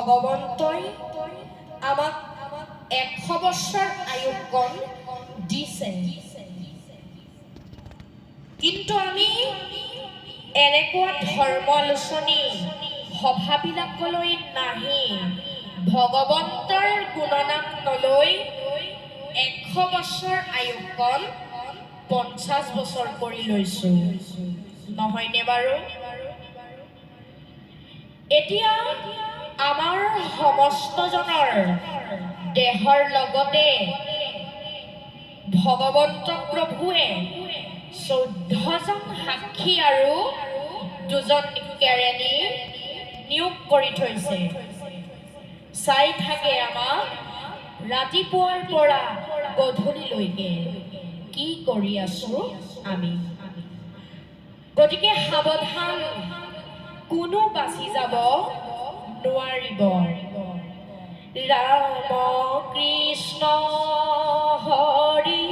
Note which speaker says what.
Speaker 1: ভগৱন্তই আমাক 100 বছৰ আয়ুকণ দিছে, কিন্তু আমি এনেকুৱা ধৰ্মালোচনী সভাবিলাকলৈ নাহি ভগৱন্তৰ গুণনাম নলৈ 100 বছৰ আয়ুকণ 50 বছৰ কৰি লৈছো, নহয়নে বাৰু? এতিয়া আমাৰ সমস্তজনৰ দেহৰ লগতে ভগৱন্ত প্ৰভুৱে 14জন সাক্ষী আৰু 2জন কেৰেণী নিয়োগ কৰি থৈছে। চাই থাকে আমাক ৰাতিপুৱাৰ পৰা গধূলিলৈকে কি কৰি আছো আমি। গতিকে সাৱধান, কোনো বাচি যাব নোৱাৰিব। ৰাম কৃষ্ণ হৰি